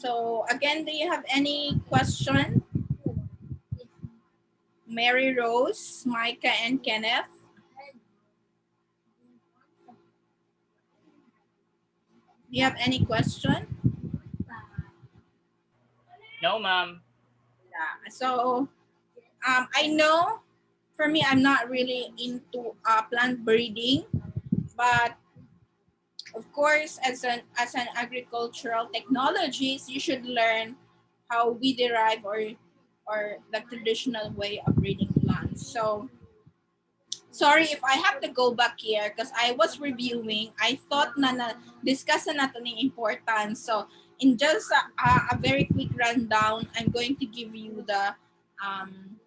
So again, do you have any question? Mary Rose, Micah, and Kenneth? Do you have any question? No, ma'am. Yeah. So I know for me, I'm not really into plant breeding, but of course, as an agricultural technologist, you should learn how we derive or the traditional way of breeding plants. So sorry if I have to go back here because I was reviewing. I thought na discuss na natin yung importance. So in just a very quick rundown, I'm going to give you um,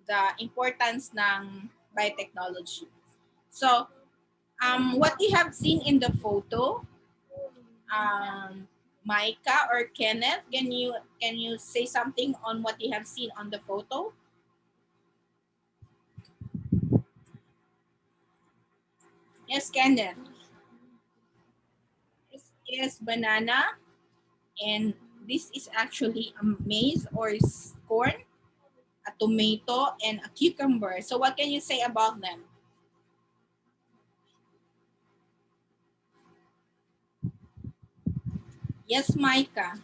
the importance ng biotechnology. So what you have seen in the photo, Micah or Kenneth, can you say something on what you have seen on the photo? Yes, Kenneth. This is banana, and this is actually a maize or corn, a tomato, and a cucumber. So what can you say about them? Yes, Micah.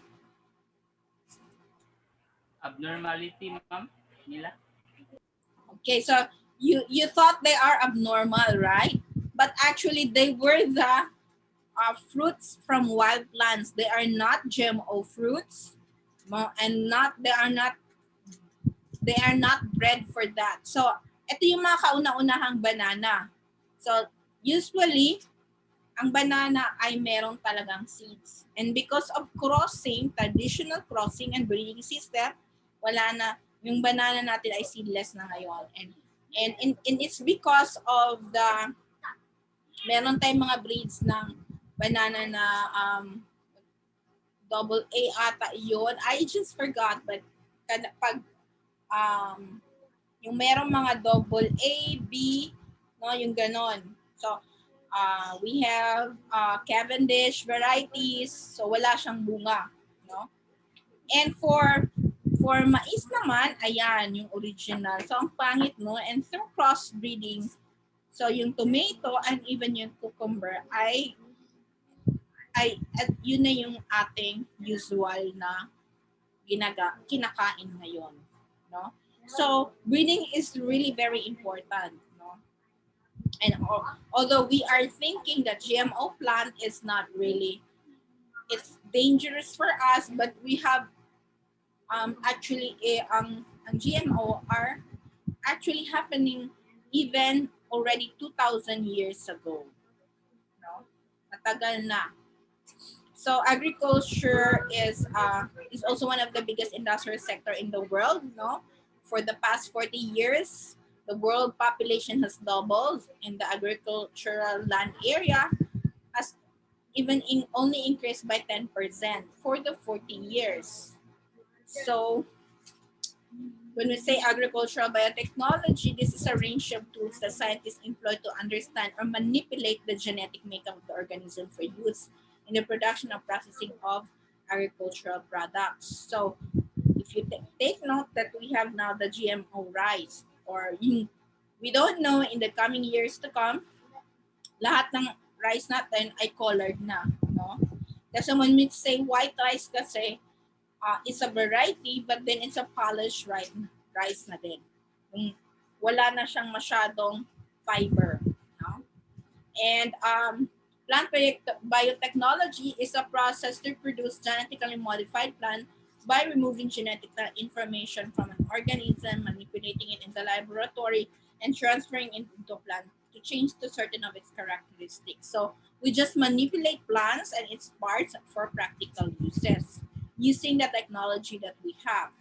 Abnormality, ma'am, nila. Okay, so you thought they are abnormal, right? But actually, they were the fruits from wild plants. They are not GMO fruits, and they are not bred for that. So ito yung mga kauna-unahang banana. So usually, ang banana ay merong talagang seeds. And because of crossing, traditional crossing and breeding system, wala na, yung banana natin ay seedless na ngayon. And it's because of meron tayong mga breeds ng banana na double A ata yun. I just forgot, but pag yung merong mga double A, B, no, yung ganon. So, we have Cavendish varieties, so wala siyang bunga, no? And for mais naman, ayan, yung original. So, ang pangit, no? And through crossbreeding, so yung tomato and even yung cucumber at yun na yung ating usual na kinakain ngayon, no? So, breeding is really very important, no? And although we are thinking that GMO plant is not really, it's dangerous for us, but we have actually ang GMO are actually happening even already 2,000 years ago, no? Matagal na. So agriculture is also one of the biggest industrial sector in the world, no? For the past 40 years, the world population has doubled and the agricultural land area has only increased by 10% for the 40 years. So when we say agricultural biotechnology, this is a range of tools that scientists employ to understand or manipulate the genetic makeup of the organism for use in the production and processing of agricultural products. So if you take note that we have now the GMO rice, we don't know in the coming years to come, lahat ng rice natin ay colored na, no? Kasi when we say white rice kasi, it's a variety, but then it's a polished rice na din. Wala na siyang masyadong fiber, no? And plant biotechnology is a process to produce genetically modified plant by removing genetic information from an organism, manipulating it in the laboratory, and transferring it into a plant to change to certain of its characteristics. So we just manipulate plants and its parts for practical uses using the technology that we have.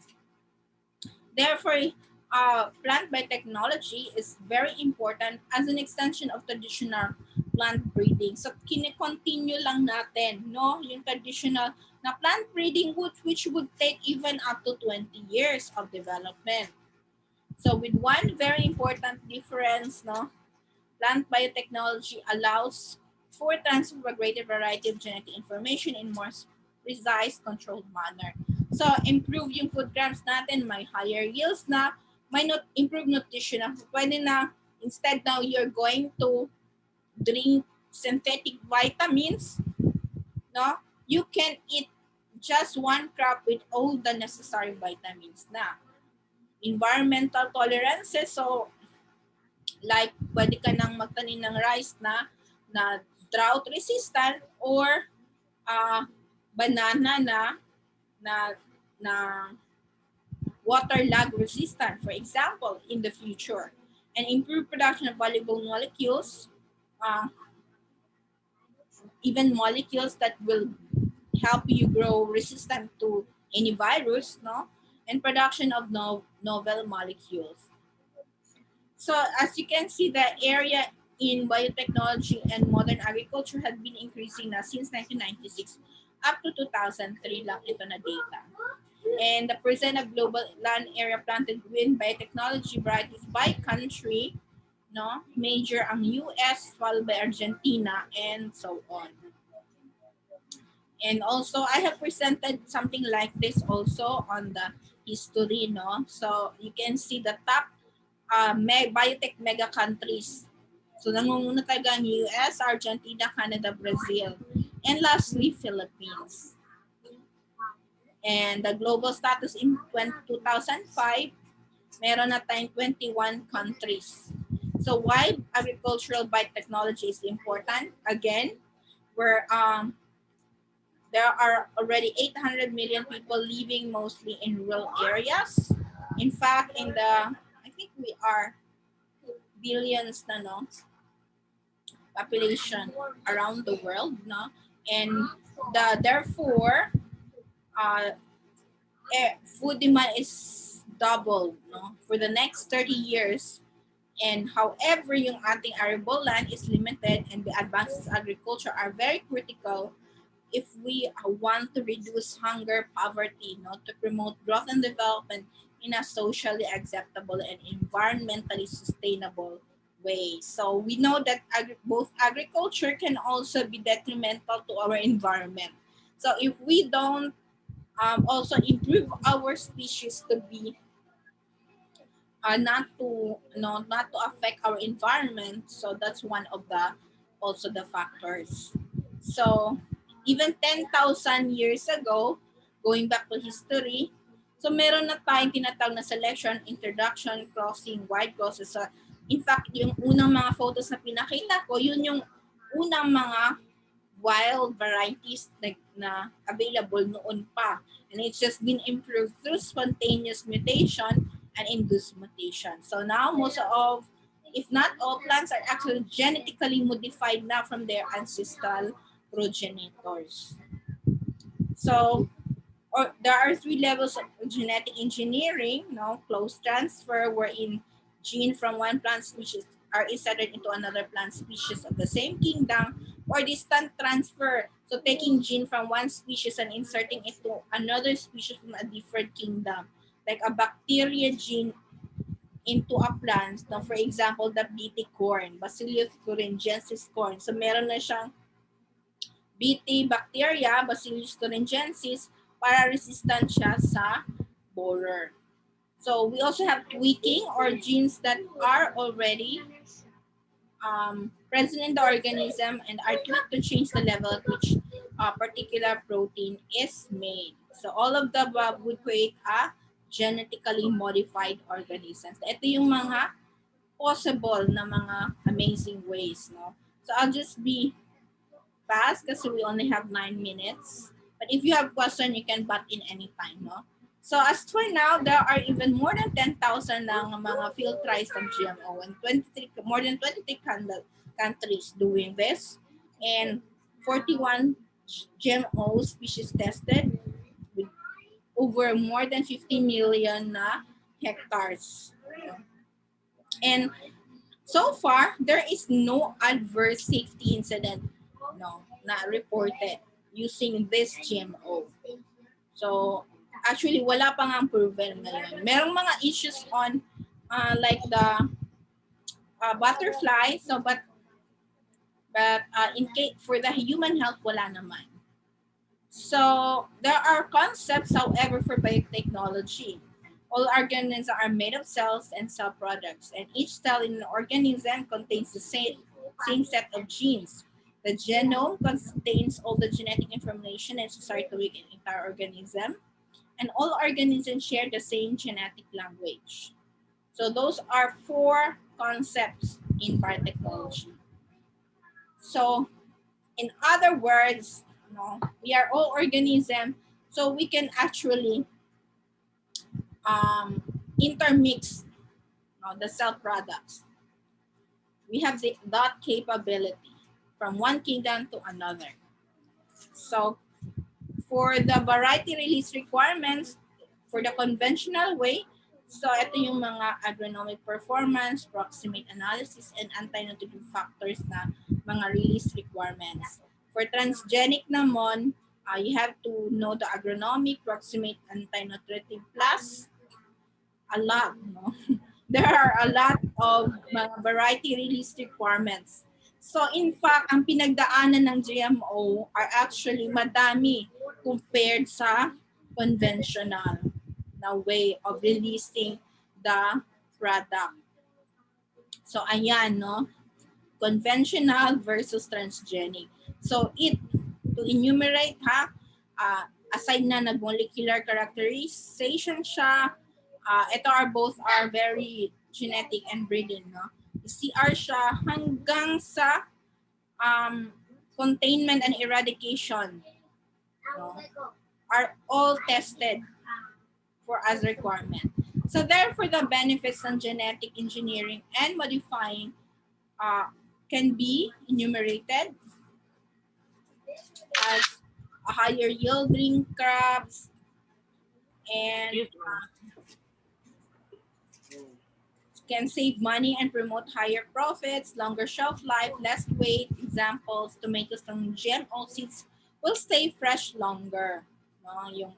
Therefore, plant biotechnology is very important as an extension of traditional plant breeding. So, kine-continue lang natin, no? Yung traditional na plant breeding which would take even up to 20 years of development. So, with one very important difference, no? Plant biotechnology allows for transfer of a greater variety of genetic information in more precise, controlled manner. So, improve yung food crops natin, may higher yields na, may improve nutrition na, pwede na, instead now you're going to drink synthetic vitamins, no? You can eat just one crop with all the necessary vitamins na. Environmental tolerances, so like pwede ka nang magtanim ng rice na drought resistant or banana na na water lag resistant, for example, in the future. And improve production of valuable molecules, uh, even molecules that will help you grow resistant to any virus, no? And production of novel molecules. So as you can see, the area in biotechnology and modern agriculture had been increasing na since 1996 up to 2003 lang ito na data. And the percent of global land area planted with biotechnology varieties by country, no, major ang US, followed by Argentina, and so on. And also, I have presented something like this also on the history, no? So you can see the top biotech mega countries. So nangunguna talaga ang US, Argentina, Canada, Brazil, and lastly, Philippines. And the global status in 2005, meron na tayong 21 countries. So why agricultural biotechnology is important? Again, where there are already 800 million people living mostly in rural areas. In fact, I think we are billions na, no, population around the world, no, and therefore food demand is doubled, no, for the next 30 years. And however, yung ating arable land is limited and the advances in agriculture are very critical if we want to reduce hunger, poverty, no, to promote growth and development in a socially acceptable and environmentally sustainable way. So we know that both agriculture can also be detrimental to our environment. So if we don't also improve our species to be not to affect our environment, so that's one of the also the factors. So even 10,000 years ago, going back to history, so meron na tayong tinatawag na selection, introduction, crossing, wide crosses. So in fact, yung unang mga photos na pinakita ko, yun yung unang mga wild varieties na available noon pa. And it's just been improved through spontaneous mutation and induced mutation. So now most of, if not all, plants are actually genetically modified now from their ancestral progenitors. So there are 3 levels of genetic engineering, no, close transfer, wherein gene from one plant species are inserted into another plant species of the same kingdom, or distant transfer, so taking gene from one species and inserting it to another species from a different kingdom, like a bacteria gene into a plant. Now, for example, the BT corn, Bacillus thuringiensis corn. So meron na siyang BT bacteria, Bacillus thuringiensis, para resistant siya sa borer. So we also have tweaking, or genes that are already present in the organism and are tweaked to change the level at which a particular protein is made. So all of the above would create a genetically modified organisms. Ito yung mga possible na mga amazing ways, no? So I'll just be fast kasi we only have 9 minutes. But if you have question, you can butt in anytime, no? So as for now, there are even more than 10,000 ng mga field trials ng GMO, and more than 23 countries doing this, and 41 GMO species tested with over more than 50 million hectares. And so far, there is no adverse safety incident, no, na reported using this GMO. So actually, wala pa nga proven ngayon. Merong mga issues on like the butterfly, so but in case for the human health, wala naman. So there are concepts, however, for biotechnology. All organisms are made of cells and cell products, and each cell in an organism contains the same set of genes. The genome contains all the genetic information necessary to make an entire organism, and all organisms share the same genetic language. So those are four concepts in biotechnology. So in other words, we are all organisms, so we can actually um, intermix the cell products. We have that capability from one kingdom to another. So for the variety release requirements, for the conventional way, so ito yung mga agronomic performance, proximate analysis, and anti-nutritive factors na mga release requirements. For transgenic naman, you have to know the agronomic, proximate, anti-nutritive plus a lot. No? There are a lot of mga variety release requirements. So in fact, ang pinagdaanan ng GMO are actually madami compared sa conventional na way of releasing the product. So ayan, no? Conventional versus transgenic. So to enumerate ha, aside na nag-molecular characterization siya, ito are both are very genetic and breeding, no? CR siya hanggang sa containment and eradication, no? Are all tested for as requirement. So therefore, the benefits of genetic engineering and modifying can be enumerated as a higher yielding crops and can save money and promote higher profits, longer shelf life, less weight. Examples, tomatoes from GMO seeds will stay fresh longer. No, yung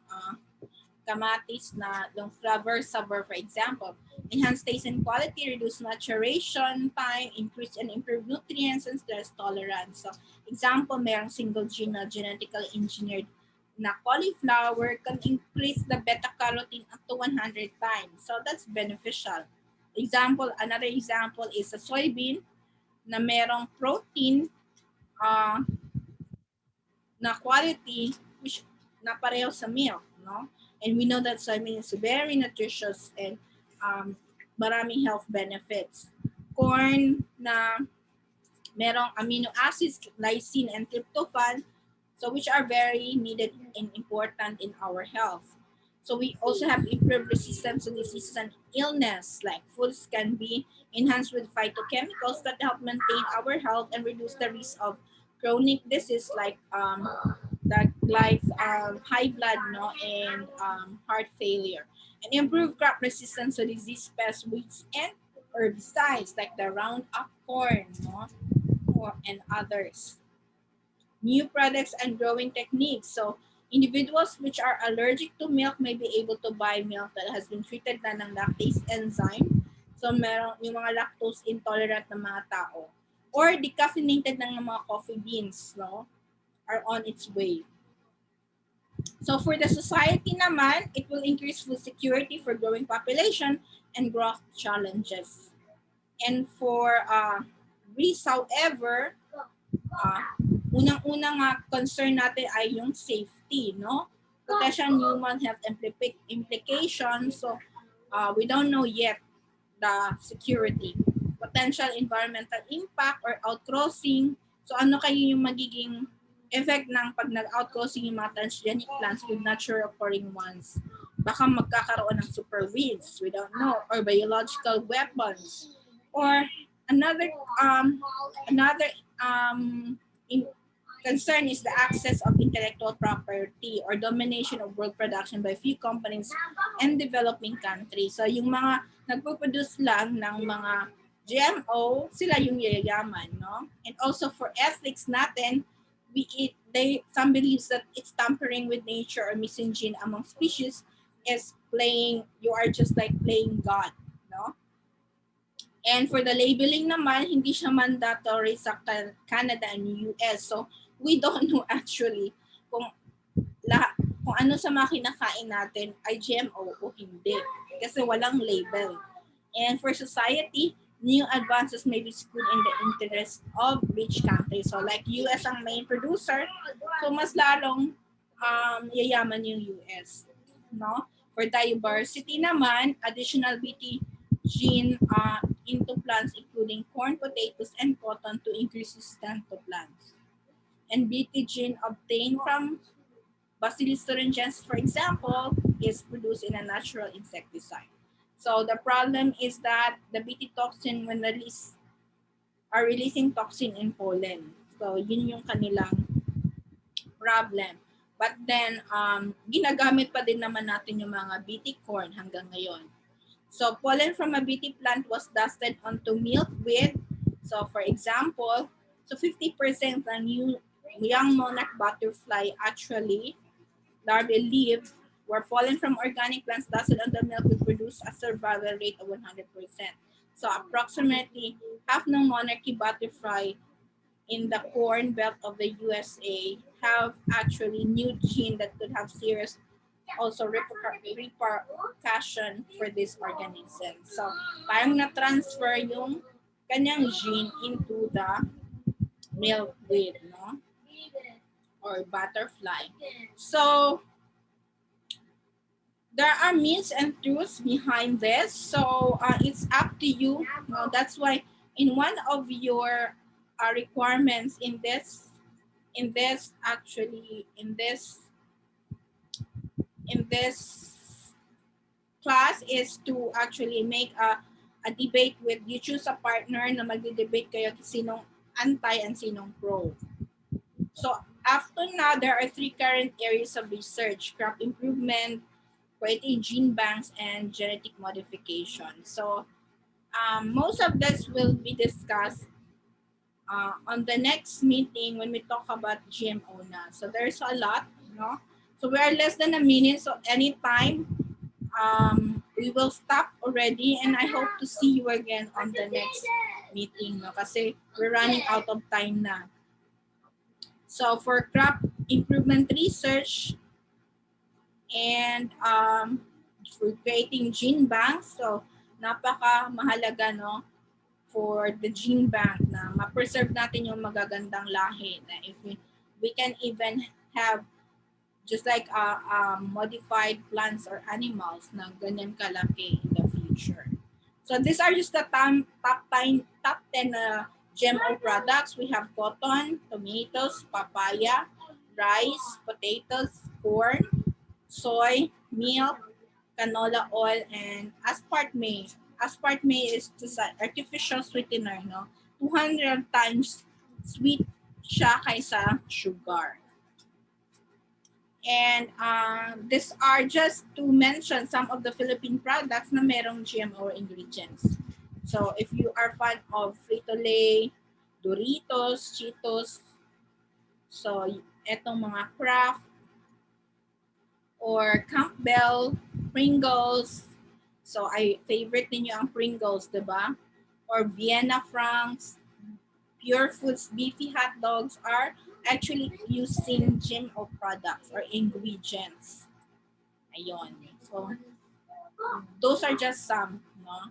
kamatis na yung flavor saver, for example. Enhance taste and quality, reduce maturation time, increase and improve nutrients and stress tolerance. So, example, mayroong single gene na genetically engineered na cauliflower can increase the beta-carotene up to 100 times. So, that's beneficial. Another example is a soybean na merong protein na quality which na pareho sa milk, no? And we know that soybean is very nutritious and maraming health benefits. Corn na merong amino acids, lysine and tryptophan, so which are very needed and important in our health. So we also have improved resistance to diseases and illness, like foods can be enhanced with phytochemicals that help maintain our health and reduce the risk of chronic disease like high blood, no, and heart failure, and improve crop resistance to disease, pests, weeds, and herbicides like the Roundup corn, no, and others. New products and growing techniques. So individuals which are allergic to milk may be able to buy milk that has been treated na ng lactase enzyme. So meron yung mga lactose intolerant na mga tao. Or decaffeinated ng mga coffee beans, no, are on its way. So for the society naman, it will increase food security for growing population and growth challenges. And for risk, however, unang-unang concern natin ay yung safety, no? Potential human health implications. So we don't know yet the security. Potential environmental impact or outcrossing. So ano kayo yung magiging effect ng pag nag-outcrossing yung mga transgenic plants with natural occurring ones? Baka magkakaroon ng super weeds, we don't know, or biological weapons. Or another concern is the access of intellectual property or domination of world production by few companies and developing countries. So yung mga nagpo-produce lang ng mga GMO, sila yung yayaman, no? And also for ethics natin, some believes that it's tampering with nature or missing gene among species is you are just like playing God, no? And for the labeling naman, hindi siya mandatory sa Canada and US. So we don't know actually kung lahat, kung ano sa mga kinakain natin ay GMO o hindi. Kasi walang label. And for society, new advances may be skewed in the interest of rich countries. So like US ang main producer, so mas lalong yayaman yung US. No? For diversity naman, additional BT gene into plants including corn, potatoes, and cotton to increase resistance to plants. And BT gene obtained from Bacillus thuringiensis, for example, is produced in a natural insecticide. So the problem is that the BT toxin when released are releasing toxin in pollen. So yun yung kanilang problem. But then, ginagamit pa din naman natin yung mga BT corn hanggang ngayon. So pollen from a BT plant was dusted onto milk with, so for example, so 50% ng new young monarch butterfly actually larvae leaves were pollen from organic plants dusted on the milk would produce a survival rate of 100%. So approximately half ng monarchy butterfly in the corn belt of the USA have actually new gene that could have serious also repercussion for this organism. So parang na-transfer yung kanyang gene into the milkweed, no? Or butterfly. So there are myths and truths behind this. So it's up to you. That's why in one of your requirements in this class is to actually make a debate with, you choose a partner na magdi-debate kayo sinong anti and sinong pro. So after now, there are 3 current areas of research: crop improvement, creating gene banks, and genetic modification. So most of this will be discussed on the next meeting when we talk about GMO na. So there's a lot, no? So we are less than a minute, so anytime we will stop already, and I hope to see you again on the next meeting, no? Kasi we're running out of time na. So for crop improvement research and for creating gene banks, so napaka mahalaga, no, for the gene bank na ma-preserve natin yung magagandang lahi na if we can even have just like modified plants or animals na ganyan kalaki in the future. So these are just the top 10 GMO products. We have cotton, tomatoes, papaya, rice, potatoes, corn, soy, milk, canola oil, and aspartame. Aspartame is just an artificial sweetener, no? 200 times sweet siya kaysa sugar. And these are just to mention some of the Philippine products na merong GMO ingredients. So if you are fan of Frito-Lay, Doritos, Cheetos, so etong mga Kraft, or Campbell, Pringles, so I favorite ninyo ang Pringles, diba? Or Vienna Franks, Pure Foods beefy hot dogs are actually using GMO products or ingredients. Ayun. So those are just some, no?